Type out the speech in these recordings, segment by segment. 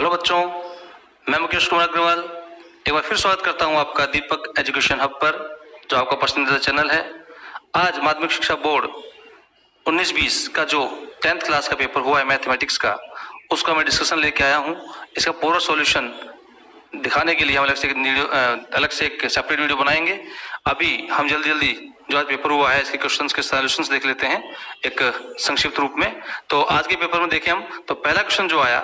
Hello बच्चों, मैं मुकेश कुमार अग्रवाल एक बार फिर स्वागत करता हूं आपका दीपक एजुकेशन हब पर, जो आपका पसंदीदा चैनल है। आज माध्यमिक शिक्षा बोर्ड 19-20 का जो 10th क्लास का पेपर हुआ है मैथमेटिक्स का, उसका मैं डिस्कशन लेके आया हूं। इसका पूरा सॉल्यूशन दिखाने के लिए हम अलग से एक सेपरेट वीडियो बनाएंगे। अभी हम जल्दी जो आज पेपर हुआ है इसके क्वेश्चंस के सॉल्यूशंस देख लेते हैं एक संक्षिप्त रूप में। तो आज के पेपर में देखें हम, तो पहला क्वेश्चन जो आया,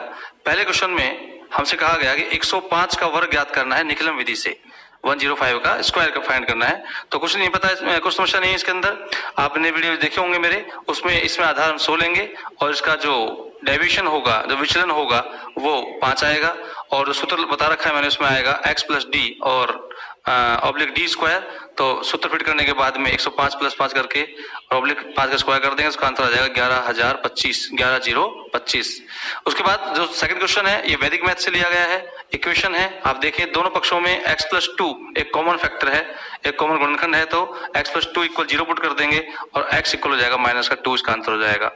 पहले क्वेश्चन में हमसे कहा गया कि 105 का वर्ग ज्ञात करना है निकलन विधि से, 105 का स्क्वायर का फाइंड करना है। तो कुछ नहीं पता, इसमें कुछ समस्या नहीं है इसके अंदर। आपने वीडियो देखे होंगे मेरे, उसमें इसमें आधार हम 100 लेंगे और इसका जो डेविएशन होगा, जो विचलन होगा वो 5 आएगा, और जो सूत्र बता रखा है मैंने उसमें आएगा x प्लस डी और ऑब्लिक डी स्क्वायर। तो सूत्र फिट करने के बाद में 105 प्लस 5 करके ऑब्लिक 5 का स्क्वायर कर देंगे, उसका आंसर आ जाएगा 11,025। उसके बाद जो सेकंड क्वेश्चन है ये वैदिक मैथ से लिया गया है। इक्वेशन है, आप देखें दोनों पक्षों में x प्लस 2 एक कॉमन फैक्टर है, एक कॉमन गुणनखंड है, तो x प्लस 2 इक्वल 0 पुट कर देंगे और x इक्वल हो जाएगा माइनस का 2, इसका आंसर हो जाएगा।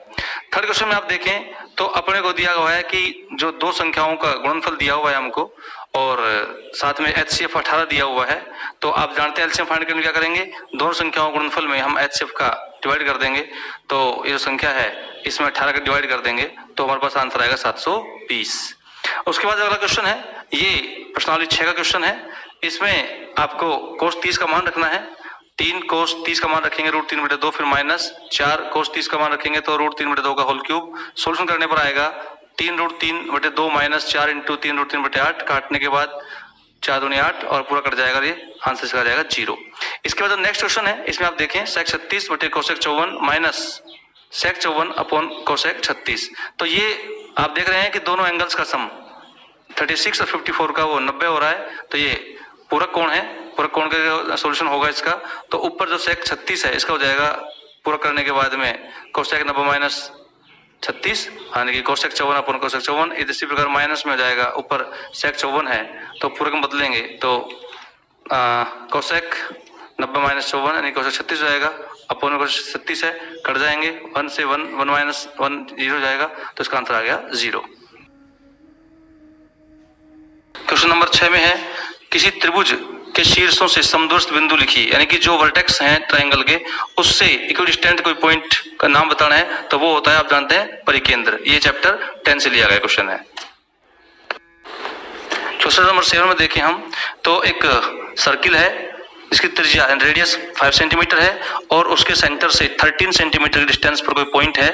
थर्ड क्वेश्चन में आप देखें तो अपने को दिया हुआ है कि जो दो संख्याओं का गुणनफल दिया हुआ है हमको, और साथ में HCF 18 दिया हुआ है। तो आप जानते हैं एलसीएम फाइंड करने क्या करेंगे, दोनों संख्याओं के गुणनफल में हम HCF का डिवाइड कर देंगे। तो ये जो संख्या है इसमें 18 का डिवाइड कर देंगे तो हमारे पास आंसर आएगा 720। उसके बाद अगला क्वेश्चन है, ये प्रश्नावली 6 का क्वेश्चन है। इसमें आपको कोस 30 का मान रखना है। 3 कोस 30 का मान रखेंगे √3/2, फिर माइनस 4 कोस 30 का मान रखेंगे तो √3/2 का होल क्यूब। सोल्यूशन करने पर आएगा 3√3/2 माइनस 4 इंटू 3√3/8, काटने के बाद 4 दूनी 8 और पूरा कट जाएगा, ये आंसर इसका आ जाएगा 0। इसके बाद नेक्स्ट क्वेश्चन है, इसमें आप देखें sec 36 बटे cosec 54 minus sec 54 upon cosec 36। तो ये आप देख रहे हैं कि दोनों एंगल्स का सम 36 और 54 का वो 90 हो रहा है। तो ये पूरक कोण है, पूरक कोण का सॉल्यूशन होगा इसका। तो ऊपर जो sec 36 है इसका हो जाएगा पूरा करने के बाद में कोसेक 90 माइनस 36, यानी कि कोसेक 54 अपॉन कोसेक 54। इसी प्रकार माइनस में हो जाएगा, ऊपर sec 54 है तो पूरक में बदलेंगे तो कोसेक 90 माइनस 54 यानी कोसेक 36 हो जाएगा, अपॉन कोसेक 36 है, कट जाएंगे 1 से 1 माइनस 1 0 हो जाएगा, तो इसका आंसर आ गया 0। क्वेश्चन नंबर 6 में है, किसी त्रिभुज के शीर्षों से समदूरस्थ बिंदु लिखिए, यानी कि जो वर्टेक्स हैं ट्रायंगल के उससे इक्विडिस्टेंट कोई पॉइंट का नाम बताना है, तो वो होता है आप जानते हैं परिकेंद्र। ये चैप्टर 10 से लिया गया क्वेश्चन है। क्वेश्चन नंबर 7 में देखें हम, तो एक सर्किल है जिसकी त्रिज्या रेडियस 5 सेंटीमीटर है और उसके सेंटर से 13 सेंटीमीटर की डिस्टेंस पर कोई पॉइंट है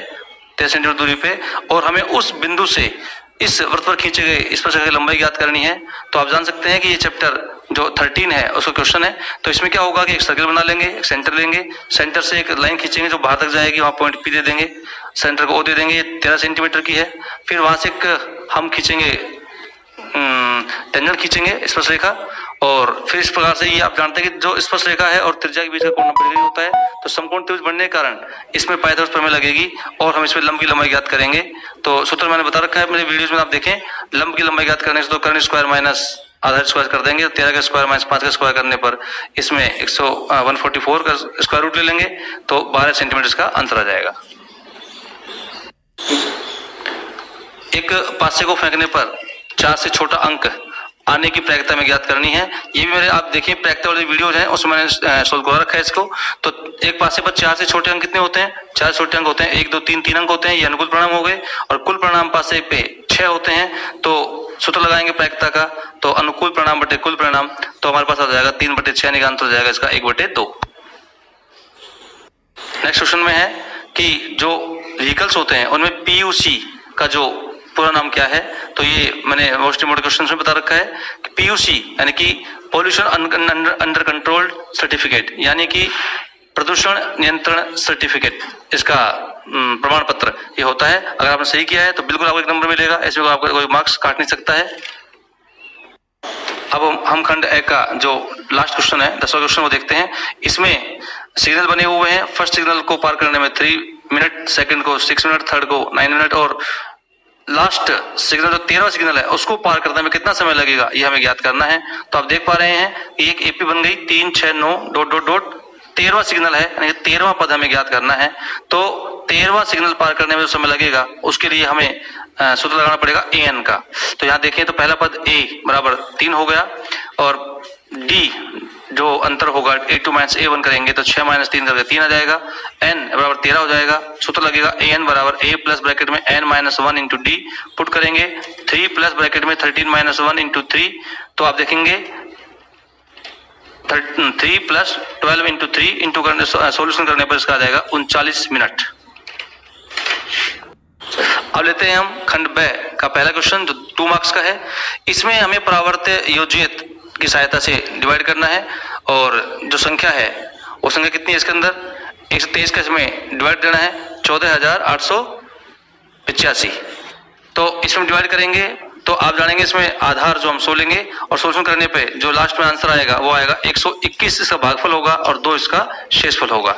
13 सेंटीमीटर दूरी पे, और हमें उस बिंदु से इस वृत्त पर खींचे गए इस पर लंबाई ज्ञात करनी है। तो आप जान सकते हैं कि ये चैप्टर जो 13 है उसका क्वेश्चन है। तो इसमें क्या होगा कि एक सर्किल बना लेंगे, एक सेंटर लेंगे, सेंटर से एक लाइन खींचेंगे जो बाहर तक जाएगी, वहां पॉइंट P दे देंगे, सेंटर को O दे देंगे, ये 13 सेंटीमीटर की है। फिर वहां से एक हम खींचेंगे टेंजेंट खींचेंगे स्पर्श रेखा, और फिर इस प्रकार से ये आप जानते हैं कि जो स्पर्श रेखा है और त्रिज्या के बीच का कोण 90 डिग्री होता है। तो समकोण त्रिभुज बनने के कारण इसमें पाइथागोरस प्रमेय लगेगी और हम इसमें लंब की लंबाई ज्ञात करेंगे। तो सूत्र मैंने बता रखा है मेरे वीडियोस में, आप देखें लंब की लंबाई ज्ञात करने से तो कर्ण स्क्वायर माइनस आधा स्क्वायर कर देंगे, 13 का स्क्वायर माइनस 5 का स्क्वायर करने पर इसमें 144 का स्क्वायर रूट ले लेंगे तो 12 सेंटीमीटर का आंसर आ जाएगा। एक पासे को फेंकने पर 4 से छोटा अंक आने की प्रायिकता में ज्ञात करनी है। ये भी मेरे आप देखिए प्रायिकता वाले वीडियोज हैं, उसमें मैंने सोल्व कर रखा है इसको। तो एक पासे पर 4 से छोटे अंक कितने होते हैं, 4 छोटे अंक होते हैं, 1 2 3 अंक होते हैं, ये अनुकूल परिणाम हो गए, और कुल परिणाम पासे पे 6 होते हैं। तो सूत्र लगाएंगे प्रायिकता का, तो अनुकूल परिणाम बटे कुल परिणाम, तो हमारे पास आ जाएगा 3/6 यानी आंसर हो जाएगा इसका 1/2। नेक्स्ट क्वेश्चन में है कि जो व्हीकल्स होते हैं उनमें PUC का जो पूरा नाम क्या है। तो ये मैंने मोस्ट इंपोर्टेंट क्वेश्चन में बता रखा है कि PUC यानी कि पोल्यूशन अंडर कंट्रोल सर्टिफिकेट, यानी कि प्रदूषण नियंत्रण सर्टिफिकेट, इसका प्रमाण पत्र ये होता है। अगर आपने सही किया है तो बिल्कुल आपको 1 नंबर मिलेगा, ऐसे आपका कोई मार्क्स काट नहीं सकता है। अब हम खंड ए का जो लास्ट क्वेश्चन है 10वां क्वेश्चन वो देखते हैं। इसमें सिग्नल बने हुए हैं, फर्स्ट सिग्नल को पार करने में 3 मिनट, सेकंड को 6 मिनट, थर्ड को 9 मिनट, और लास्ट सिग्नल जो 13वां सिग्नल है उसको पार करने में कितना समय लगेगा ये हमें ज्ञात करना है। तो आप देख पा रहे हैं कि एक AP बन गई 3 6 9 ... 13वां सिग्नल है, यानी 13वां पद हमें ज्ञात करना है। तो 13वां सिग्नल पार करने में जो समय लगेगा उसके लिए हमें सूत्र लगाना पड़ेगा an का। तो यहाँ देखें तो पहला पद a बराबर 3 हो गया और d जो अंतर होगा a2 माइनस a1 करेंगे तो 6 माइनस 3 करके 3 आ जाएगा, n बराबर 13 हो जाएगा। सूत्र लगेगा an बराबर a प्लस ब्रैकेट में n minus 1 into D, put करेंगे 3 प्लस ब्रैकेट में 13 माइनस 1 इंटू 3, तो आप देखेंगे 3 प्लस 12 इंटू 3 इंटू सोल्यूशन करने पर इसका आ जाएगा 39 मिनट। अब लेते हैं हम खंड ब का पहला क्वेश्चन जो 2 मार्क्स का है। इसमें हमें परावर्त्य योजित की सहायता से डिवाइड करना है और जो संख्या है वो संख्या कितनी है इसके अंदर 123 का इसमें डिवाइड देना है 14,885। तो इसमें डिवाइड करेंगे तो आप जानेंगे इसमें आधार जो हम 100 लेंगे और सोल्यूशन करने पे जो लास्ट में आंसर आएगा वो आएगा 121 इसका भागफल होगा और 2 इसका शेषफल होगा।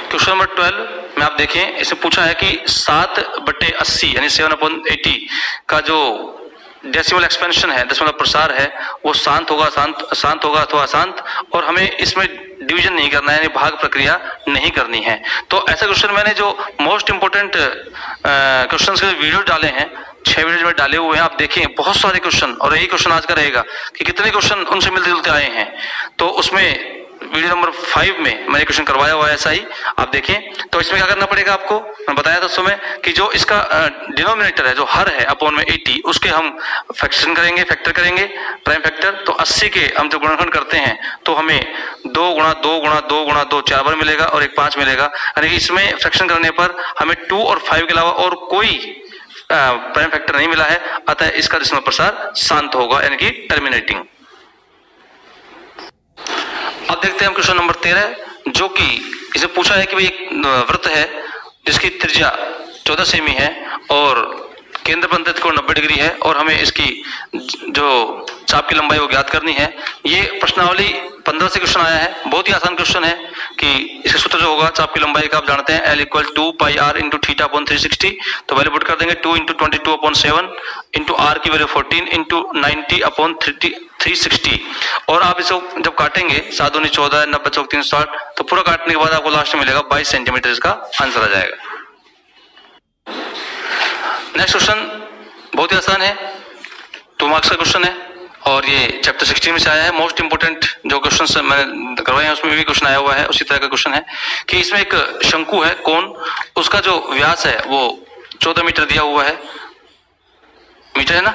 क्वेश्चन नंबर 12 में आप देखें इसमें पूछा है कि 7/80 यानी 7/80 का जो डेसिमल एक्सपेंशन है, दशमलव प्रसार है, वो शांत होगा अथवा अशांत, और हमें इसमें डिवीजन नहीं करना है यानी भाग प्रक्रिया नहीं करनी है। तो ऐसा क्वेश्चन मैंने जो मोस्ट इंपोर्टेंट क्वेश्चन के वीडियो डाले हैं 6 वीडियो में डाले हुए हैं, आप देखें बहुत सारे क्वेश्चन, और यही क्वेश्चन आज का रहेगा कि कितने क्वेश्चन उनसे मिलते जुलते आए हैं। तो उसमें वीडियो नंबर 5 में मैंने क्वेश्चन करवाया हुआ है ऐसा ही, आप देखें। तो इसमें क्या करना पड़ेगा आपको, मैं बताया था उस समय कि जो इसका डिनोमिनेटर है जो हर है अपॉन में 80 उसके हम फैक्टर करेंगे प्राइम फैक्टर। तो 80 के हम जब गुणनखंड करते हैं तो हमें 2 गुणा 2 गुणा 2 गुणा 2 4 बार मिलेगा और एक 5 मिलेगा, यानी कि इसमें फ्रैक्शन करने पर हमें 2 और 5 के अलावा और कोई प्राइम फैक्टर नहीं मिला है, अतः इसका दशमलव प्रसार शांत होगा यानी कि टर्मिनेटिंग। अब देखते हैं हम क्वेश्चन नंबर 13 जो कि इसे पूछा है कि भाई एक वृत्त है जिसकी त्रिज्या 14 सेमी है और केंद्र पंथित कोण 90 डिग्री है और हमें इसकी जो चाप की लंबाई वो ज्ञात करनी है। ये प्रश्नावली 15 से क्वेश्चन आया है, बहुत ही आसान क्वेश्चन है कि इसका सूत्र जो होगा चाप की लंबाई का आप जानते हैं L = 2πr × θ/360। तो वैल्यू पुट कर देंगे 2 × 22/7 इंटू r की वैल्यू 14 × 90/360। और आप इसको जब काटेंगे 7 दूनी 14 90 चौक 360, तो पूरा काटने के बाद आपको लास्ट में मिलेगा 22 सेंटीमीटर, इसका आंसर आ जाएगा। नेक्स्ट क्वेश्चन बहुत ही आसान है, 2 मार्क्स का क्वेश्चन है और ये चैप्टर 16 में से आया है। मोस्ट इंपोर्टेंट जो क्वेश्चन मैंने करवाए हैं उसमें भी क्वेश्चन आया हुआ है, उसी तरह का क्वेश्चन है कि इसमें एक शंकु है कोण, उसका जो व्यास है वो 14 मीटर दिया हुआ है, मीटर है ना,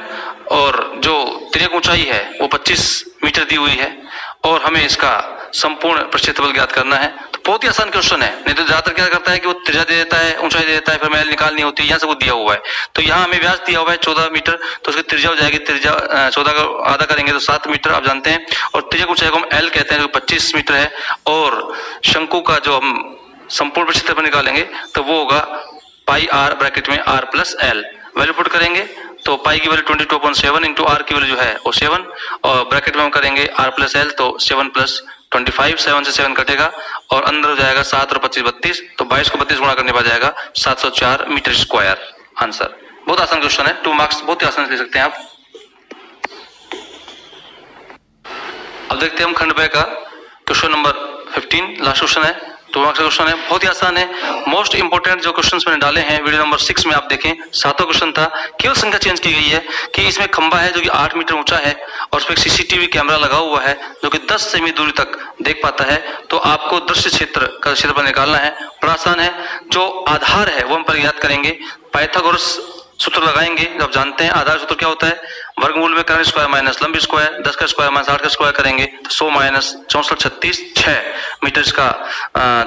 और जो तिर्यक ऊंचाई है वो 25 मीटर दी हुई है और हमें इसका संपूर्ण प्रक्षेत्रफल ज्ञात करना है। तो बहुत ही आसान क्वेश्चन है, नहीं तो ज्यादातर क्या करता है कि वो त्रिज्या दे देता है, ऊंचाई दे देता है, फिर मैल निकालनी होती है, यहाँ से वो दिया हुआ है। तो यहाँ हमें व्यास दिया हुआ है 14 मीटर, तो उसकी त्रिज्या हो जाएगी, त्रिज्या 14 का आधा करेंगे तो 7 मीटर आप जानते हैं, और त्रिज्या ऊंचाई को हम L कहते हैं जो 25 मीटर है, और शंकु का जो हम संपूर्ण प्रक्षेत्रफल निकालेंगे तो वो होगा πr ब्रैकेट में r + l। वैल्यू पुट करेंगे तो पाई की वैल्यू 22/7 इंटू आर की वैल्यू जो है वो 7, और ब्रैकेट में हम करेंगे r + l, तो 7 + 25, 7 से 7 कटेगा और अंदर हो जाएगा 7 और 25 32, तो 22 को 32 गुणा करने पर जाएगा 704 मीटर स्क्वायर आंसर। बहुत आसान क्वेश्चन है, 2 मार्क्स बहुत ही आसान से ले सकते हैं आप। अब देखते हैं हम खंड ब का क्वेश्चन नंबर 15, लास्ट क्वेश्चन है, 2 मार्क्स का क्वेश्चन है, बहुत ही आसान है। मोस्ट इंपोर्टेंट जो क्वेश्चंस मैंने डाले हैं वीडियो नंबर 6 में आप देखें, 7वां क्वेश्चन था, केवल संख्या चेंज की गई है कि इसमें खंबा है जो कि 8 मीटर ऊंचा है और उस पर सीसीटीवी कैमरा लगा हुआ है जो कि 10 सेमी दूरी तक देख पाता है। तो आपको दृश्य क्षेत्र का क्षेत्रफल निकालना है, बड़ा आसान है। जो आधार है वो हम ज्ञात करेंगे, पाइथागोरस सूत्र लगाएंगे, जब जानते हैं आधार सूत्र क्या होता है, वर्गमूल में कर्ण स्क्वायर माइनस लंब स्क्वायर, 10 का स्क्वायर माइनस 8 का स्क्वायर करेंगे तो 100 माइनस 64 36 6 मीटर इसका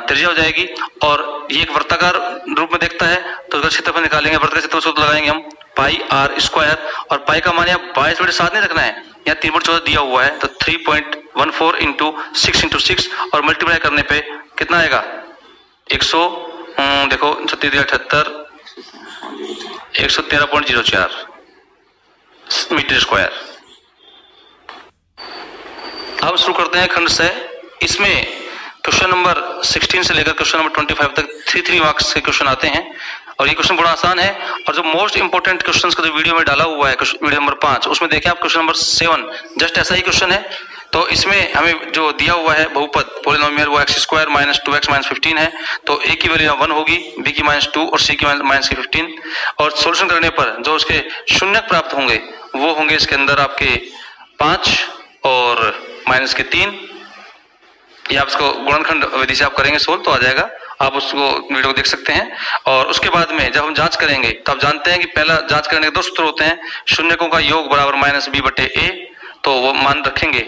त्रिज्या हो जाएगी। और ये एक वर्ताकार रूप में देखता है तो उसका क्षेत्रफल निकालेंगे, वृत्त का क्षेत्रफल सूत्र लगाएंगे हम πr², और पाई का मान 22/7 नहीं रखना है, यहाँ 3/14 दिया हुआ है, तो 3.14 इंटू 6 इंटू 6 और मल्टीप्लाई करने पे कितना आएगा 100, देखो 36 113.04 मीटर स्क्वायर। अब शुरू करते हैं खंड से। इसमें क्वेश्चन नंबर 16 से लेकर क्वेश्चन नंबर 25 तक 3 मार्क्स के क्वेश्चन आते हैं और ये क्वेश्चन बड़ा आसान है। और जो मोस्ट इंपोर्टेंट क्वेश्चंस का जो वीडियो में डाला हुआ है वीडियो नंबर 5, उसमें देखिए आप क्वेश्चन नंबर 7 जस्ट ऐसा ही क्वेश्चन है तो इसमें हमें जो दिया हुआ है बहुपद पोलिनोमियल वो x square minus 2x minus 15 है, तो a की वैल्यू 1 होगी, b की -2 और c की माइनस 15, और सॉल्यूशन करने पर जो उसके शून्य प्राप्त होंगे वो होंगे इसके अंदर आपके 5 और माइनस के 3। या आप इसको गुणनखंड विधि से आप करेंगे सोल्व तो आ जाएगा, आप उसको वीडियो को देख सकते हैं। और उसके बाद में जब हम जांच करेंगे तो आप जानते हैं कि पहला जांच करने के दो सूत्र होते हैं, शून्यकों का योग बराबर -b/a, तो वो मान रखेंगे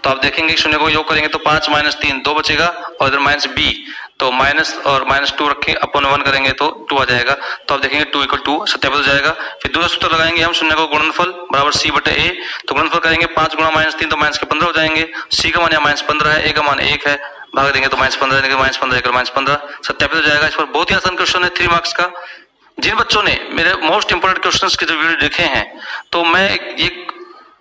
तो आप देखेंगे कि शून्य को योग करेंगे तो 5 - 3 2 बचेगा, और इधर -b तो माइनस और -2 रखें अपन 1 करेंगे तो 2 आ जाएगा, तो आप देखेंगे 2 = 2 सत्यापित हो जाएगा। फिर दूसरा सूत्र लगाएंगे हम, शून्य को गुणनफल बराबर c/a, तो गुणनफल करेंगे 5 × -3 तो माइनस के 15 हो जाएंगे, c का मान यहाँ -15 है, a का मान 1 है, भाग देंगे तो -15 देंगे, -15 सत्यापित हो जाएगा। इस पर बहुत ही आसान क्वेश्चन है 3 मार्क्स का। जिन बच्चों ने मेरे मोस्ट इंपोर्टेंट क्वेश्चंस के जो वीडियो देखे हैं तो मैं ये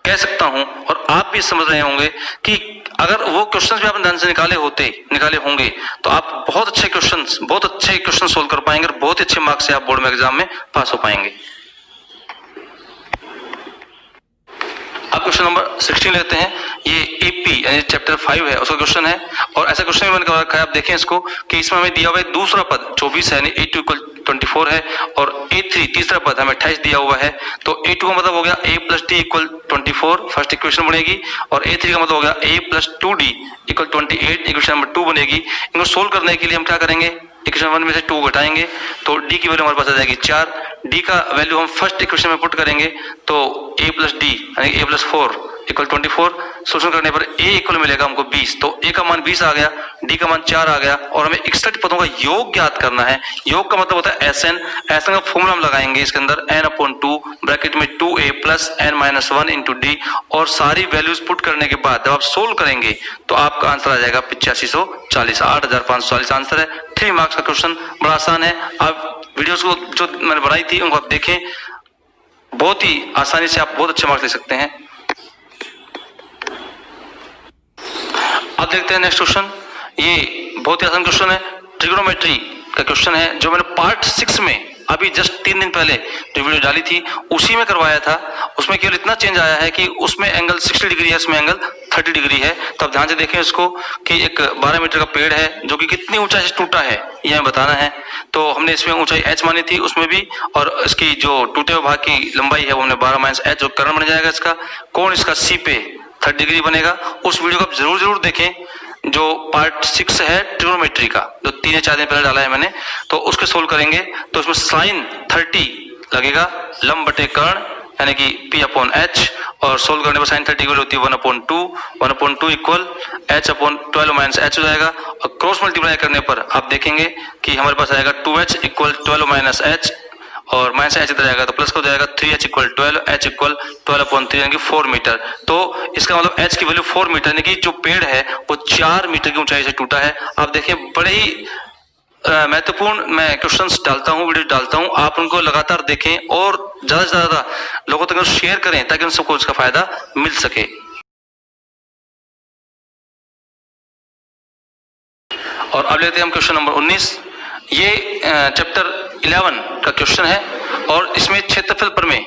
कह सकता हूं और आप भी समझ रहे होंगे कि अगर वो क्वेश्चंस भी आपने ध्यान से निकाले होंगे तो आप बहुत अच्छे क्वेश्चन सोल्व कर पाएंगे और बहुत अच्छे मार्क्स से आप बोर्ड में एग्जाम में पास हो पाएंगे। अब क्वेश्चन नंबर 16 लेते हैं। ये एपी यानी चैप्टर 5 है उसका क्वेश्चन है, और ऐसा क्वेश्चन भी मैंने कर रखा है, आप देखें इसको कि इसमें हमें दिया हुआ है दूसरा पद 24 है यानी a2 = 24 है, और a3 तीसरा पद हमें 28 दिया हुआ है, तो a2 का मतलब हो गया a + d = 24 फर्स्ट इक्वेशन बनेगी, और a3 का मतलब हो गया a + 2d = 28 इक्वेशन नंबर 2 बनेगी। इनको सोल्व करने के लिए हम क्या करेंगे, इक्वेशन 1 में से 2 घटाएंगे तो d की वैल्यू हमारे पास आ जाएगी 4, d का वैल्यू हम फर्स्ट इक्वेशन में पुट करेंगे तो a + d यानी a + 4 = 24, सोल्यूशन करने पर a इक्वल मिलेगा हमको 20, तो a का मान 20 आ गया, d का मान 4 आ गया, और हमें 61 पदों का योग ज्ञात करना है। योग का मतलब होता है SN का फॉर्मूला हम लगाएंगे इसके अंदर n/2 ब्रैकेट में 2a + n - 1 × d, और सारी वैल्यूज पुट करने के बाद जब आप सोल्व करेंगे तो आपका आंसर आ जाएगा 8540, 8540 आंसर है। 3 मार्क्स का क्वेश्चन, बड़ा आसान है। आप वीडियोस को जो मैंने बनाई थी उनको आप देखें, बहुत ही आसानी से आप बहुत अच्छे मार्क्स ले सकते हैं। अब देखते हैं नेक्स्ट क्वेश्चन। ये बहुत ही आसान क्वेश्चन है, ट्रिग्नोमेट्री का क्वेश्चन है, जो मैंने पार्ट 6 में अभी जस्ट 3 दिन पहले जो वीडियो डाली थी उसी में करवाया था। उसमें केवल इतना चेंज आया है कि उसमें एंगल 60 डिग्री है, इसमें एंगल 30 डिग्री है। तो आप ध्यान से देखें इसको कि एक 12 मीटर का पेड़ है जो कि कितनी ऊंचाई से टूटा है ये हमें बताना है। तो हमने इसमें ऊंचाई h मानी थी उसमें भी, और इसकी जो टूटे हुए भाग की लंबाई है वो हमने 12 - h जो कर्ण बन जाएगा इसका। कोण इसका c पे 30 डिग्री बनेगा। उस वीडियो को आप जरूर देखें जो पार्ट 6 है ट्रिग्नोमेट्री का, जो 3 या 4 दिन पहले डाला है मैंने, तो उसके सोल्व करेंगे तो उसमें sin 30 लगेगा लंब बटे कर्ण यानी कि p/h, और सोल्व करने पर sin 30 की वैल्यू होती है 1/2 इक्वल h/12 - h हो जाएगा, और क्रॉस मल्टीप्लाई करने पर आप देखेंगे कि हमारे पास आएगा 2h = 12 - h, और माइनस h इधर जाएगा तो प्लस हो जाएगा 3h = 12, h = 12/3 यानी कि 4 मीटर। तो इसका मतलब h की वैल्यू 4 मीटर यानी कि जो पेड़ है वो 4 मीटर की ऊंचाई से टूटा है। आप देखिए बड़े ही महत्वपूर्ण मैं क्वेश्चंस डालता हूं, वीडियो डालता हूं, आप उनको लगातार देखें और ज्यादा से ज्यादा लोगों तक शेयर करें ताकि उन सबको इसका फायदा मिल सके। और अब लेते हैं हम क्वेश्चन नंबर 19। ये चैप्टर 11 का क्वेश्चन है, और इसमें क्षेत्रफल प्रमेय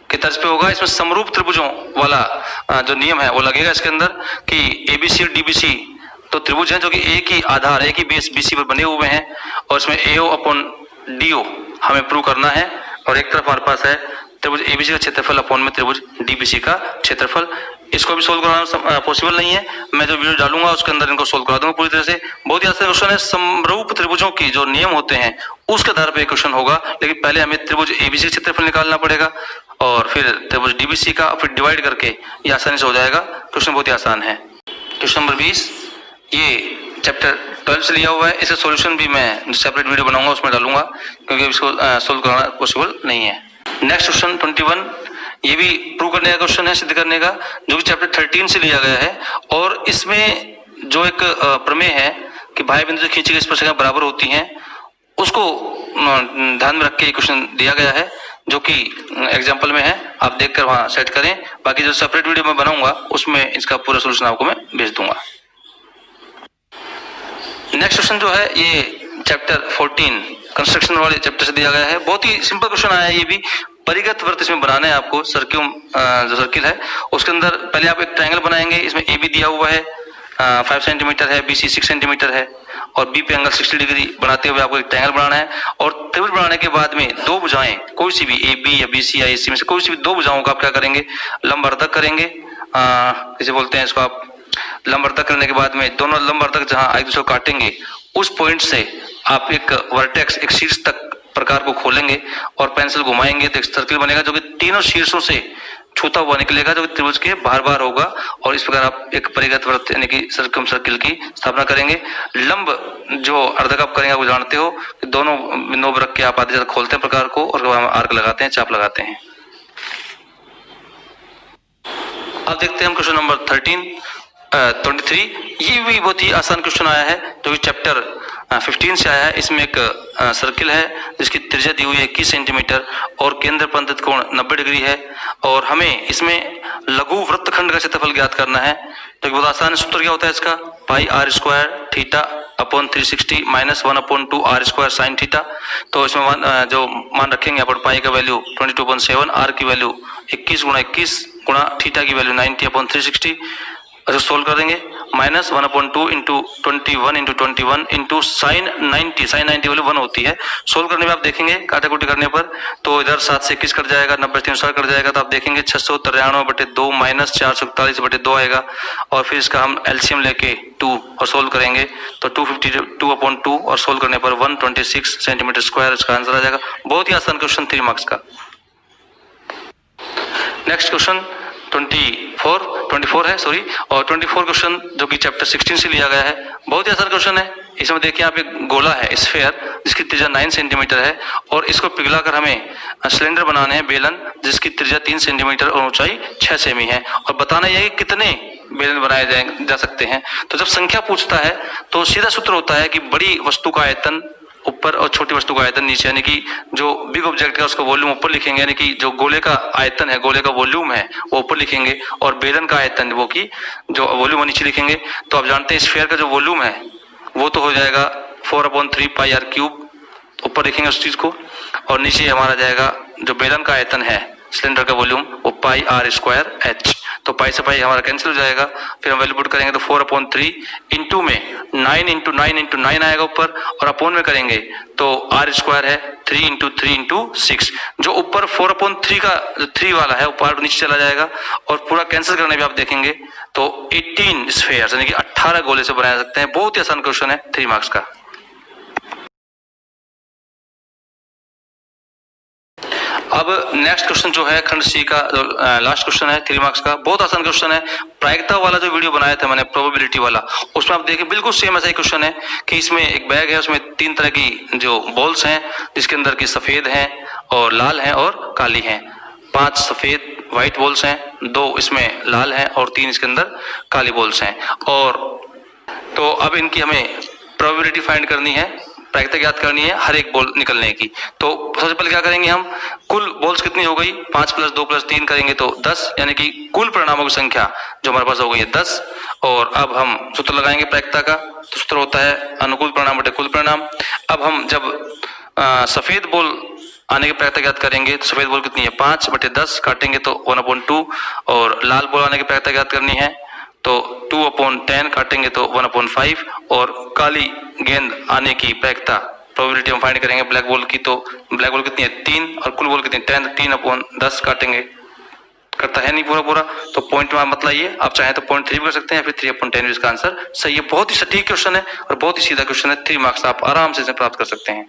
के तर्ज पे होगा। इसमें समरूप त्रिभुजों वाला जो नियम है वो लगेगा इसके अंदर कि ABC और DBC तो त्रिभुज हैं जो कि एक ही आधार, एक ही बेस BC पर बने हुए हैं, और इसमें AO/DO हमें प्रूव करना है, और एक तरफ हमारे पास है त्रिभुज ABC का क्षेत्रफल अपॉन में त्रिभुज DBC का क्षेत्रफल। इसको भी सोल्व कराना पॉसिबल नहीं है, मैं जो वीडियो डालूंगा उसके अंदर इनको सोल्व करा दूंगा पूरी तरह से। बहुत ही आसान क्वेश्चन है, समरूप त्रिभुजों की जो नियम होते हैं उसके आधार पर क्वेश्चन होगा, लेकिन पहले हमें त्रिभुज ABC का क्षेत्रफल निकालना पड़ेगा और फिर त्रिभुज DBC का, फिर डिवाइड करके ये आसानी से हो जाएगा। क्वेश्चन बहुत ही आसान है। क्वेश्चन नंबर 20 ये चैप्टर 12 से लिया हुआ है, इसका सॉल्यूशन भी मैं सेपरेट वीडियो बनाऊंगा उसमें डालूंगा क्योंकि इसको सोल्व करना पॉसिबल नहीं है। नेक्स्ट क्वेश्चन 21, ये भी प्रूव करने का क्वेश्चन है, सिद्ध करने का, जो कि चैप्टर 13 से लिया गया है, और इसमें जो एक प्रमेय है कि बाह्य बिंदु से खींची गई स्पर्शरेखाएं बराबर होती हैं, उसको ध्यान में रख के क्वेश्चन दिया गया है जो कि एग्जाम्पल में है, आप देखकर वहां सेट करें। बाकी जो सेपरेट वीडियो मैं बनाऊंगा उसमें इसका पूरा सोल्यूशन आपको मैं भेज दूंगा। नेक्स्ट क्वेश्चन जो है ये चैप्टर 14 कंस्ट्रक्शन वाले चैप्टर से दिया गया है। बहुत ही सिंपल क्वेश्चन आया है, ये भी परिगत वृत्त इसमें बनाना है आपको। जो सर्किल है उसके अंदर पहले आप एक ट्रायंगल बनाएंगे। इसमें ए बी दिया हुआ है, 5 सेंटीमीटर है, बी सी 6 सेंटीमीटर है और बी पे एंगल 60 डिग्री बनाते हुए आपको एक ट्रायंगल बनाना है। और त्रिभुज बनाने के बाद में दो भुजाएं कोई सी भी ए बी या बी सी या ए सी में से कोई सी भी दो भुजाओं का आप क्या करेंगे, लंबवर्धक करेंगे। जैसे बोलते हैं इसको आप लंबवर्धक करने के बाद में दोनों लंबवर्धक जहां एक दूसरे को काटेंगे उस पॉइंट से आप एक वर्टेक्स, एक शीर्ष तक प्रकार को खोलेंगे और पेंसिल घुमाएंगे तो एक सर्किल बनेगा जो कि तीनों शीर्षों से छूता हुआ निकलेगा, जो त्रिभुज के बाहर बाहर होगा। और इस प्रकार आप एक परिगत वृत्त यानी कि सर्किल की स्थापना करेंगे। लंब जो अर्धक आप करेंगे वो जानते हो, दोनों बिंदुओं पर रख के आप आधे खोलते हैं प्रकार को और आर्क लगाते हैं, चाप लगाते हैं। अब देखते हैं हम क्वेश्चन नंबर 23। ये भी बहुत ही आसान क्वेश्चन आया है जो कि चैप्टर 15 से आया है। इसमें एक सर्किल है जिसकी त्रिज्या दी हुई है 21 सेंटीमीटर और केंद्र पंथित कोण 90 डिग्री है और हमें इसमें लघु वृत्तखंड का क्षेत्रफल ज्ञात करना है। तो बहुत आसान सूत्र क्या होता है इसका, pi R square theta upon 360 minus 1/2 R square sine theta. तो इसमें जो मान रखेंगे यहाँ पर पाई का वैल्यू 22.7, आर की वैल्यू 21 गुणा थीटा की वैल्यू 90/360। अच्छा सोल्व कर देंगे, minus 1/2 into 21 into 21 into sine 90 value 1 होती है। सोल्व करने में आप देखेंगे काटाकुटी करने पर तो इधर 7 से 21 कट जाएगा, 90 से 360 कट जाएगा, तो आप देखेंगे 693/2 माइनस 441/2 आएगा। और फिर इसका हम एलसीएम लेके 2 और सोल्व करेंगे तो 252/2 और सोल्व करने पर 126 सेंटीमीटर स्क्वायर इसका आंसर आ जाएगा। बहुत ही आसान क्वेश्चन 3 मार्क्स का। नेक्स्ट क्वेश्चन 24 है सॉरी, और 24 क्वेश्चन जो कि चैप्टर 16 से लिया गया है। बहुत ही आसान क्वेश्चन है। इसमें देखिए आप एक गोला है स्फेयर जिसकी त्रिज्या 9 सेंटीमीटर है और इसको पिघलाकर हमें सिलेंडर बनाने हैं, बेलन जिसकी त्रिज्या 3 सेंटीमीटर और ऊंचाई 6 सेमी है। और बताना यह है कि कितने बेलन बनाए जा सकते हैं। तो जब संख्या पूछता है तो सीधा सूत्र होता है कि बड़ी वस्तु का आयतन ऊपर और छोटी वस्तु का आयतन नीचे, यानी कि जो बिग ऑब्जेक्ट है उसका वॉल्यूम ऊपर लिखेंगे, यानी कि जो गोले का आयतन है, गोले का वॉल्यूम है वो ऊपर लिखेंगे और बेलन का आयतन वो की जो वॉल्यूम है नीचे लिखेंगे। तो आप जानते हैं स्फीयर का जो वॉल्यूम है वो तो हो जाएगा 4/3 पाई आर क्यूब, ऊपर लिखेंगे उस चीज को, और नीचे हमारा जाएगा जो बेलन का आयतन है सिलेंडर का वॉल्यूम वो पाई आर स्क्वायर एच। तो पाई से पाई हमारा कैंसिल हो जाएगा। फिर हम वैल्यू पुट करेंगे तो 4/3 इंटू में 9 इंटू 9 इंटू 9 आएगा ऊपर, और अपोन में करेंगे तो आर स्क्वायर है 3 इंटू 3 इंटू 6। जो ऊपर 4/3 का 3 वाला है ऊपर नीचे चला जाएगा और पूरा कैंसिल करने भी आप देखेंगे तो 18 स्फीयर यानी कि 18 गोले से बना सकते हैं। बहुत ही आसान क्वेश्चन है 3 मार्क्स का। अब नेक्स्ट क्वेश्चन जो है खंड सी का लास्ट क्वेश्चन है 3 मार्क्स का। बहुत आसान क्वेश्चन है। प्रायिकता वाला जो वीडियो बनाया था मैंने प्रोबेबिलिटी वाला, उसमें आप देखिए बिल्कुल सेम ऐसा ही क्वेश्चन है कि इसमें एक बैग है, उसमें 3 तरह की जो बॉल्स हैं जिसके अंदर की सफेद हैं और लाल हैं और काली हैं। 5 सफेद व्हाइट बॉल्स हैं, 2 इसमें लाल हैं और 3 इसके अंदर काली बॉल्स हैं। और तो अब इनकी हमें प्रोबेबिलिटी फाइंड करनी है, प्रायिकता ज्ञात करनी है हर एक बॉल निकलने की। तो सबसे पहले क्या करेंगे, हम कुल बॉल्स कितनी हो गई 5 + 2 + 3 करेंगे तो 10, यानी कि कुल परिणामों की संख्या जो हमारे पास हो गई है 10। और अब हम सूत्र लगाएंगे प्रायिकता का, तो सूत्र होता है अनुकूल परिणाम बटे कुल परिणाम। अब हम जब सफेद बॉल आने की प्रायिकता ज्ञात करेंगे तो सफेद बॉल कितनी है 5 बटे 10 काटेंगे तो 1/2, और लाल बॉल आने की प्रायिकता ज्ञात करनी है तो 2/10 काटेंगे तो 1/5, और काली गेंद आने की प्रायिकता प्रोबेबिलिटी हम फाइंड करेंगे ब्लैक बॉल की, तो ब्लैक बॉल कितनी है 3 और कुल बॉल कितनी है 10, 3/10 काटेंगे, करता है नहीं पूरा। तो पॉइंट में मत लाइए, आप चाहे तो 0.3 भी कर सकते हैं या फिर 3/10 इसका आंसर सही है। बहुत ही सटीक क्वेश्चन है और बहुत ही सीधा क्वेश्चन है। 3 मार्क्स आप आराम से इसे प्राप्त कर सकते हैं।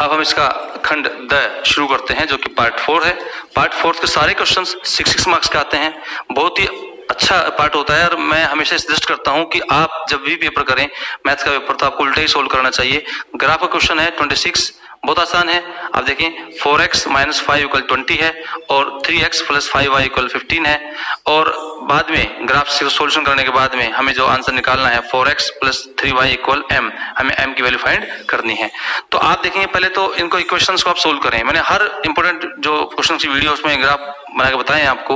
अब हम इसका खंड द शुरू करते हैं जो कि पार्ट 4 है। पार्ट 4 के सारे क्वेश्चंस 6 मार्क्स के आते हैं। बहुत ही अच्छा पार्ट होता है और मैं हमेशा सजेस्ट करता हूं कि आप जब भी पेपर करें मैथ्स का पेपर तो आपको उल्टा ही सोल्व करना चाहिए। ग्राफ का क्वेश्चन है 26, बहुत आसान है। आप देखें 4x - 5 = 20 है और 3x + 5y = 15 है। और बाद में ग्राफ से सॉल्यूशन करने के बाद में हमें जो आंसर निकालना है 4x + 3y = m, हमें m की वैल्यू फाइंड करनी है। तो आप देखेंगे पहले तो इनको इक्वेशंस को आप सोल्व करें। मैंने हर इंपॉर्टेंट जो क्वेश्चन की वीडियो उसमें ग्राफ बना के बताए हैं आपको,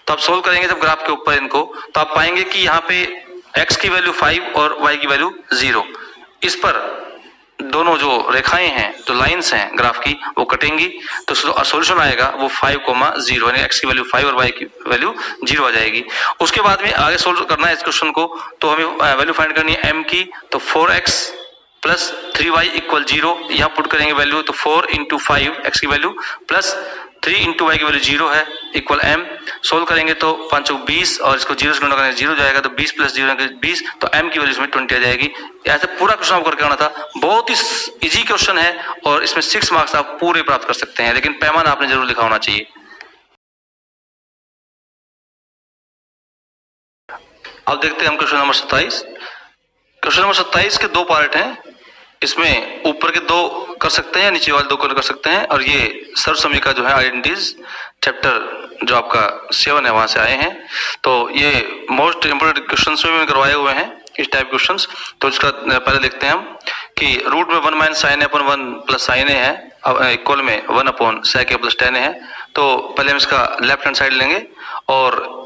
तो आप सोल्व करेंगे जब ग्राफ के ऊपर इनको, तो आप पाएंगे कि यहाँ पे x की वैल्यू 5 और y की वैल्यू 0। इस पर दोनों जो रेखाएं हैं, जो लाइंस हैं ग्राफ की, वो कटेंगी, तो सॉल्यूशन आएगा वो 5,0, यानी x की वैल्यू 5 और y की वैल्यू 0 आ जाएगी। उसके बाद में आगे सोल्व करना है इस क्वेश्चन को, तो हमें वैल्यू फाइंड करनी है m की, तो 4x प्लस 3y इक्वल 0, यहाँ पुट करेंगे वैल्यू, तो 4 इंटू 5 x की वैल्यू प्लस 3 इंटू वाई की वैल्यू 0 है इक्वल m। सोल्व करेंगे तो 5 20 और इसको 0 से गुणा करेंगे 0 जाएगा, तो 20 प्लस 0 20, तो m की वैल्यू इसमें 20 आ जाएगी। ऐसे पूरा क्वेश्चन आपको करके आना था, बहुत ही इजी क्वेश्चन है और इसमें 6 मार्क्स आप पूरे प्राप्त कर सकते हैं, लेकिन पैमाना आपने जरूर लिखा होना चाहिए। अब देखते हैं हम क्वेश्चन नंबर 27। क्वेश्चन नंबर 27 के दो पार्ट हैं, इसमें ऊपर के दो कर सकते हैं, नीचे वाले दो कर सकते हैं, और ये सर्व समीका जो है आइडेंटिटीज चैप्टर जो आपका 7 है वहां से आए हैं। तो ये मोस्ट इंपोर्टेंट क्वेश्चंस में भी करवाए हुए हैं इस टाइप क्वेश्चंस। तो इसका पहले देखते हैं हम कि रूट में 1 माइनस साइन ए अपन 1 प्लस साइन ए है, इक्वल में 1 अपॉन सेक ए प्लस टेन है। तो पहले हम इसका लेफ्ट हैंड साइड लेंगे और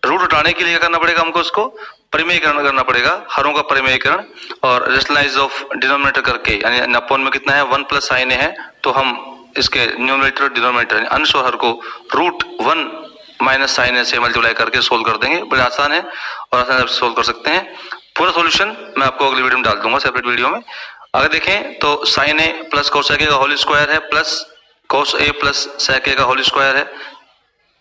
रूट उठाने के लिए करना पड़ेगा हमको, उसको परिमेयकरण करना पड़ेगा, हरों का परिमेयकरण, और रेशनलाइज ऑफ डिनोमिनेटर करके, यानी अपॉन में कितना है 1 प्लस साइन ए है, तो हम इसके न्यूमरेटर डिनोमिनेटर अंश और हर को रूट 1 माइनस साइन ए से मल्टीप्लाई करके सोल्व कर देंगे। बड़ा आसान है और आसान से सोल्व कर सकते हैं। पूरा सॉल्यूशन मैं आपको अगली वीडियो में डाल दूंगा, सेपरेट वीडियो में। अगर देखें तो sine A plus cosec A का होल स्क्वायर है plus cos A plus sec A का होल स्क्वायर है।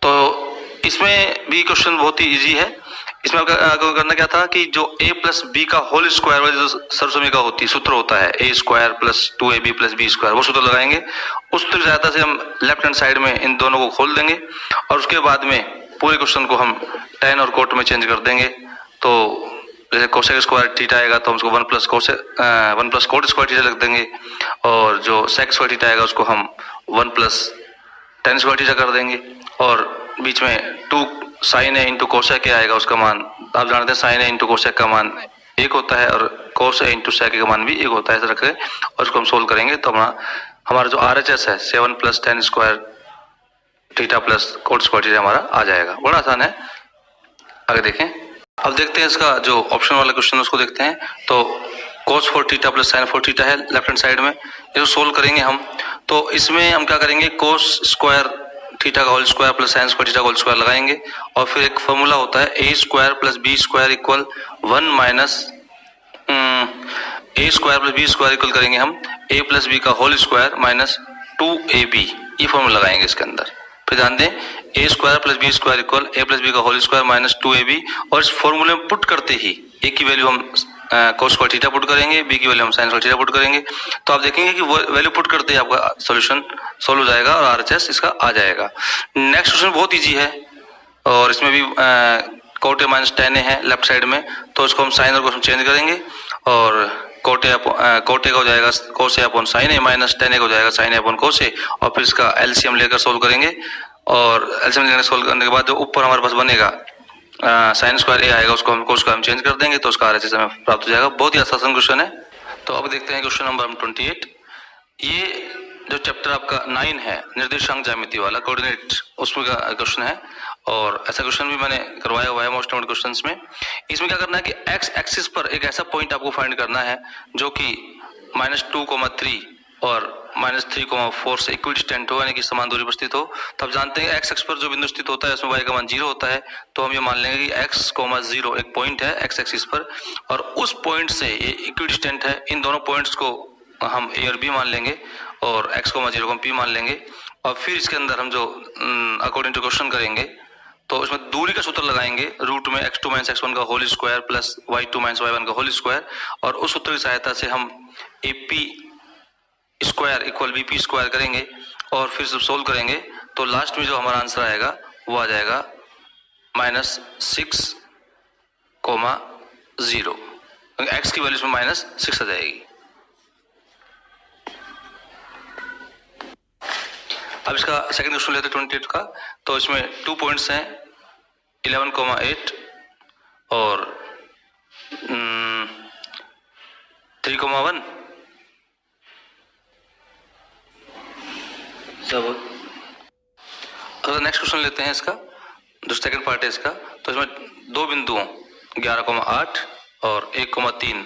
तो इसमें भी क्वेश्चन बहुत ही इजी है। इसमें आपको करना क्या था कि जो a प्लस बी का होल स्क्वायर वाली जो सर्वसमीका होती है, सूत्र होता है a square plus 2ab plus B square, वो सूत्र लगाएंगे। उस सूत्र की सहायता से हम लेफ्ट हैंड साइड में इन दोनों को खोल देंगे और उसके बाद में पूरे क्वेश्चन को हम tan और कोट में चेंज कर देंगे। तो जैसे कोसेक स्क्वायर थीटा आएगा तो हम उसको 1 प्लस कोट स्क्वायर थीटा लिख देंगे, और जो सेक स्क्वायर थीटा आएगा उसको हम 1 प्लस tan स्क्वायर थीटा कर देंगे, और बीच में 2 sine A into cosec A आएगा, उसका मान आप जानते हैं साइन ए इंटू कोसेक का मान 1 होता है और कोस ए इंटू सेक का मान भी 1 होता है, ऐसा रखें और इसको हम सोल्व करेंगे। तो हमारा जो RHS है 7 plus tan square theta plus coat square theta हमारा आ जाएगा। बड़ा आसान है। आगे देखें, अब देखते हैं इसका जो ऑप्शन वाला क्वेश्चन उसको देखते हैं। तो कोस 4 थीटा प्लस साइन 4 थीटा है लेफ्ट हैंड साइड में, इसको सोल्व करेंगे हम। तो इसमें हम क्या करेंगे, कोस स्क्वायर थीटा का whole square plus sine square theta का होल स्क्वायर लगाएंगे, और फिर एक फॉर्मूला होता है a square plus B square equal 1 minus a square plus B square equal करेंगे हम a प्लस बी का होल स्क्वायर माइनस 2ab, ये फॉर्मूला लगाएंगे इसके अंदर। फिर ध्यान दें a square plus B square equal a plus B का होल स्क्वायर माइनस 2ab, और इस फॉर्मूले में पुट करते ही a की वैल्यू हम कोस स्क्वायर थीटा पुट करेंगे, b की वैल्यू हम साइन स्क्वायर थीटा पुट करेंगे। तो आप देखेंगे कि वो वैल्यू पुट करते ही आपका सॉल्यूशन सोल्व हो जाएगा और RHS इसका आ जाएगा। नेक्स्ट क्वेश्चन बहुत इजी है और इसमें भी कोट ए माइनस tan ए है लेफ्ट साइड में, तो इसको हम साइन और कोस में चेंज करेंगे, और कोट ए का हो जाएगा कोस ए अपॉन साइन ए माइनस tan ए का हो जाएगा साइन ए अपॉन कोस ए, और फिर इसका LCM लेकर सोल्व करेंगे, और LCM लेकर सोल्व करने के बाद जो ऊपर हमारे पास बनेगा साइन स्क्वायर ए आएगा, उसको हम कोस को हम चेंज कर देंगे, तो उसका RHS हमें प्राप्त हो जाएगा। बहुत ही आसान क्वेश्चन है। तो अब देखते हैं क्वेश्चन नंबर 28। ये जो चैप्टर आपका 9 है निर्देशांक ज्यामिति वाला कोऑर्डिनेट, उसमें का क्वेश्चन है, और ऐसा क्वेश्चन भी मैंने करवाया हुआ है मोस्ट इम्पोर्टेंट क्वेश्चंस में। इसमें क्या करना है कि एक्स एक्सिस पर एक ऐसा पॉइंट आपको फाइंड करना है जो कि -2,3 और -3,4 से इक्विडिस्टेंट हो, यानी कि समान दूरी पर स्थित हो। तो आप जानते हैं एक्स एक्सिस पर जो बिंदु स्थित होता है उसमें y का मान 0 होता है, तो हम ये मान लेंगे कि x, 0 एक पॉइंट है एक्स एक्सिस पर, और उस पॉइंट से ये इक्विडिस्टेंट है। इन दोनों पॉइंट्स को हम a और b मान लेंगे, और x, 0 को हम p मान लेंगे, और फिर इसके अंदर हम जो अकॉर्डिंग टू क्वेश्चन करेंगे, तो इसमें दूरी का सूत्र लगाएंगे, रूट में x2 माइनस x1 का whole square plus y2 minus y1 का होल स्क्वायर, और उस सूत्र की सहायता से हम AP square equal BP square करेंगे, और फिर जब सोल्व करेंगे तो लास्ट में जो हमारा आंसर आएगा वो आ जाएगा -6,0, x की वैल्यू में -6 आ जाएगी। अब इसका सेकंड क्वेश्चन लेते हैं 28 का। तो इसमें 2 पॉइंट्स हैं 11,8 और 3,1। अगर नेक्स्ट क्वेश्चन लेते हैं इसका, जो सेकंड पार्ट है इसका, तो इसमें 2 बिंदुओं 11,8 और 1,3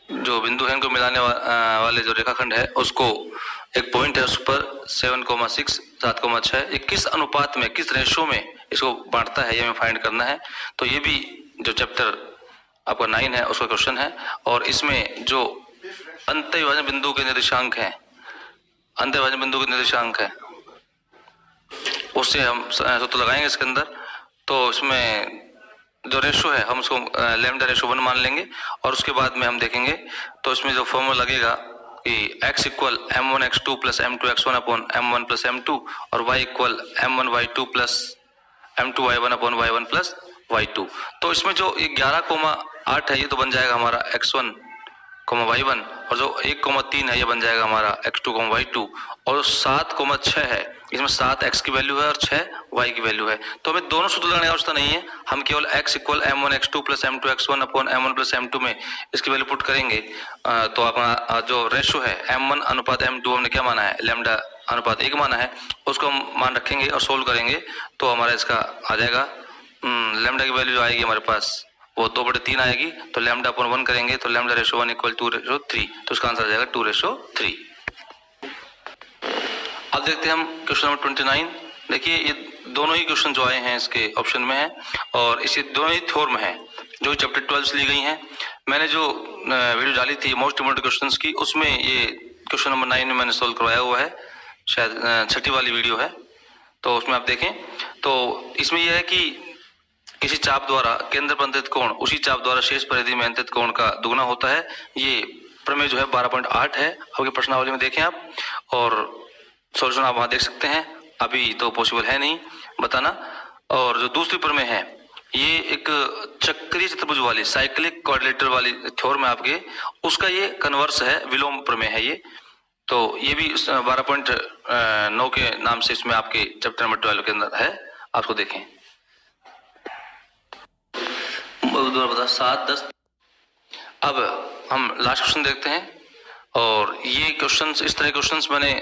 जो बिंदु है इनको मिलाने वाले जो रेखाखंड है उसको एक पॉइंट है उस पर 7,6 7,6 ये किस अनुपात में किस रेशो में इसको बांटता है ये हमें फाइंड करना है। तो ये भी जो चैप्टर आपका 9 है उसका क्वेश्चन है और इसमें जो अंतःविभाजन बिंदु के निर्देशांक है अंतःविभाजन बिंदु के निर्देशांक है उससे हम सूत्र लगाएंगे इसके अंदर। तो इसमें जो रेशो है हम उसको लैम्डा रेशो 1 मान लेंगे और उसके बाद में हम देखेंगे तो इसमें जो फॉर्मूला लगेगा कि x equal m1 x2 plus m2 x1 upon m1 plus m2 और y equal m1 y2 plus m2 y1 upon y1 plus y2। तो इसमें जो 11,8 है ये तो बन जाएगा हमारा x1 y1 और जो 1,3 है ये बन जाएगा हमारा x2 y2 और 7,6 है इसमें 7x की वैल्यू है और 6y की वैल्यू है। तो हमें दोनों सूत्र लगाने की आवश्यकता नहीं है, हम केवल x equal m1 x2 plus m2 x1 upon m1 plus m2 में इसकी वैल्यू पुट करेंगे। तो अपना जो रेशो है m1 अनुपात m2 हमने क्या माना है लैम्डा अनुपात 1 माना है उसको हम मान रखेंगे और सोल्व करेंगे तो हमारा इसका आ जाएगा लैम्डा की वैल्यू जो आएगी हमारे पास वो 2/3 आएगी। तो लैम्डा अपॉन 1 करेंगे तो लैम्डा रेशो 1 इक्वल 2/3 तो इसका आंसर आ जाएगा 2/3। अब देखते हैं हम क्वेश्चन नंबर 29। देखिए ये दोनों ही क्वेश्चन जो आए हैं इसके ऑप्शन में है और इसे दोनों ही थ्योरम है जो चैप्टर 12 से ली गई हैं। मैंने जो वीडियो डाली थी मोस्ट इम्पोर्टेंट क्वेश्चंस की उसमें ये क्वेश्चन नंबर 9 में मैंने सोल्व करवाया हुआ है, शायद छठी वाली वीडियो है तो उसमें आप देखें। तो इसमें यह है कि किसी चाप द्वारा केंद्र पर अंतरित कोण उसी चाप द्वारा शेष परिधि में अंतरित कोण का दुगुना होता है। ये प्रमेय जो है 12.8 है। आपके प्रश्नावली में देखें आप और सॉल्यूशन आप वहां देख सकते हैं, अभी तो पॉसिबल है नहीं बताना। और जो दूसरी प्रमेय है ये एक चक्रीय चतुर्भुज वाली साइक्लिक क्वाड्रिलेटरल वाली थ्योरम है आपके, उसका ये कन्वर्स है, विलोम प्रमेय है ये। तो ये भी 12.9 के नाम से इसमें आपके चैप्टर नंबर 12 के अंदर है, आपको देखें 7 10। अब हम लास्ट क्वेश्चन देखते हैं और ये क्वेश्चंस इस तरह क्वेश्चंस मैंने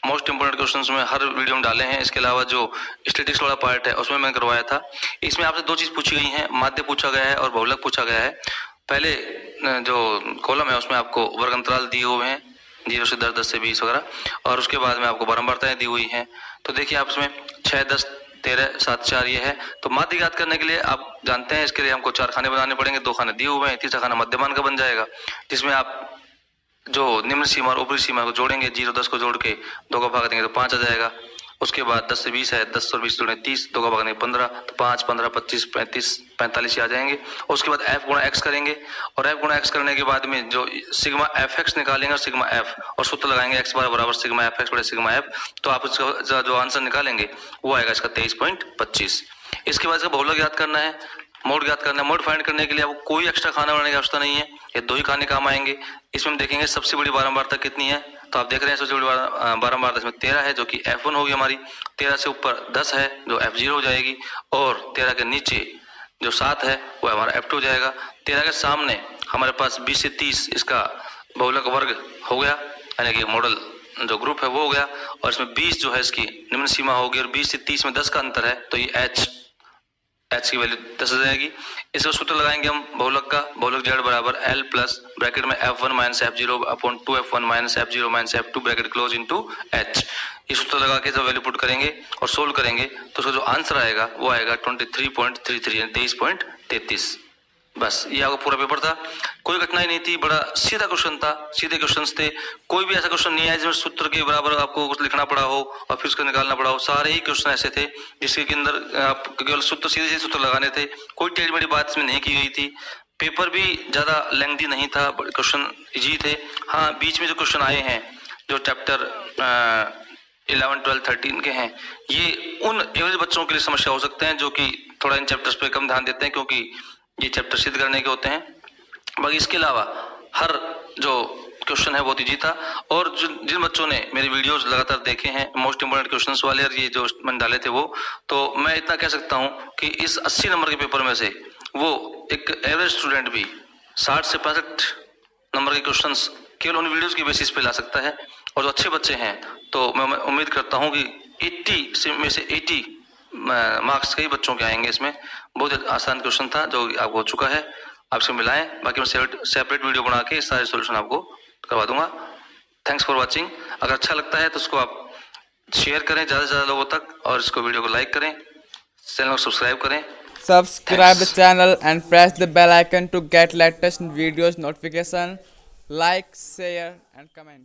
मोस्ट इंपोर्टेंट क्वेश्चंस में हर वीडियो में डाले हैं। इसके अलावा जो स्टैटिस्टिक्स वाला पार्ट है उसमें मैंने करवाया था। इसमें आपसे दो चीज पूछी गई हैं, माध्य पूछा गया है और बहुलक पूछा गया है। पहले जो कॉलम है उसमें आपको वर्ग अंतराल दिए हुए हैं 0 से 10 10 से 20 वगैरह और उसके बाद में आपको बारंबारताएं दी हुई हैं। तो देखिए आप इसमें 6 10 13 7 4 ये है। तो माध्य ज्ञात करने के लिए आप जानते हैं इसके लिए हमको 4 खाने बनाने पड़ेंगे, 2 खाने दिए हुए हैं, तीसरा खाना मध्यमान का बन जाएगा जिसमें आप जो निम्न सीमा और ऊपरी सीमा को जोड़ेंगे 0 10 को जोड़ के 2 का भाग देंगे तो 5 आ जाएगा। उसके बाद 10 से 20 है, 10 और 20 जोड़े 30, 2 का भाग देंगे 15 तो 5 15 25 35 45 आ जाएंगे। उसके बाद f गुणा x करेंगे और f गुणा x करने के बाद में जो सिग्मा fx निकालेंगे और सिग्मा f और सूत्र लगाएंगे x बार बराबर सिग्मा fx बटे सिग्मा f। तो आप इसका जो आंसर निकालेंगे वो आएगा इसका 23.25। इसके बाद इसका बहुलक ज्ञात करना है, मोड ज्ञात करना है। मोड फाइंड करने के लिए आपको कोई एक्स्ट्रा खाना बनाने की आवश्यकता नहीं है, ये 2 ही खाने काम आएंगे। इसमें हम देखेंगे सबसे बड़ी बारंबारता कितनी है, तो आप देख रहे हैं सबसे बड़ी बारंबारता इसमें 13 है जो कि f1 होगी हमारी। 13 से ऊपर 10 है जो f0 हो जाएगी और 13 के नीचे जो 7 है वो हमारा f2 हो जाएगा। 13 के सामने हमारे पास 20 से 30 इसका बहुलक वर्ग हो गया यानी कि मॉडल जो ग्रुप है वो हो गया और इसमें 20 जो है इसकी निम्न सीमा होगी और 20 से 30 में 10 का अंतर है तो ये h की वैल्यू 10 हो जाएगी। इसका सूत्र लगाएंगे हम बहुलक का, बहुलक z बराबर l प्लस ब्रैकेट में f1 minus f0 upon 2f1 minus f0 minus f2 bracket close into h। ये सूत्र लगा के जब वैल्यू पुट करेंगे और सोल्व करेंगे तो उसका जो आंसर आएगा वो आएगा 23.33 यानी 23.33। बस ये आपका पूरा पेपर था, कोई कठिनाई नहीं थी, बड़ा सीधा क्वेश्चन था, सीधे क्वेश्चंस थे। कोई भी ऐसा क्वेश्चन नहीं है जिसमें सूत्र के बराबर आपको कुछ लिखना पड़ा हो और फिर उसको निकालना पड़ा हो। सारे ही क्वेश्चन ऐसे थे जिसके अंदर आप केवल सूत्र सीधे सीधे सूत्र लगाने थे, कोई टेढ़ी मेढ़ी बात इसमें नहीं की गई थी। पेपर भी ज्यादा लेंथी नहीं था, क्वेश्चन इजी थे। हाँ बीच में जो क्वेश्चन आए हैं जो चैप्टर 11 12 13 के हैं ये उन एवरेज बच्चों के लिए समस्या हो सकते हैं जो कि थोड़ा इन चैप्टर्स पे कम ध्यान देते हैं क्योंकि ये चैप्टर सिद्ध करने के होते हैं। बाकी इसके अलावा हर जो क्वेश्चन है बहुत ईजी था और जिन बच्चों ने मेरे वीडियोस लगातार देखे हैं मोस्ट इंपोर्टेंट क्वेश्चंस वाले और ये जो मैंने डाले थे वो, तो मैं इतना कह सकता हूं कि इस 80 नंबर के पेपर में से वो एक एवरेज स्टूडेंट भी 60 से 65 नंबर के क्वेश्चंस केवल उन वीडियोस के बेसिस पे ला सकता है। और जो अच्छे बच्चे हैं तो मैं उम्मीद करता हूँ कि 80 में से 80 मार्क्स कई बच्चों के आएंगे। इसमें बहुत आसान क्वेश्चन था जो आपको हो चुका है आप इसको मिलाएं, बाकी मैं सेपरेट वीडियो बना के सारे सोल्यूशन आपको करवा दूंगा। Thanks for watching. अगर अच्छा लगता है तो उसको आप शेयर करें ज़्यादा से ज़्यादा लोगों तक, और इसको वीडियो को लाइक करें, चैनल को सब्सक्राइब करें। Subscribe the channel and press the bell icon to get latest videos notification. Like, share and comment.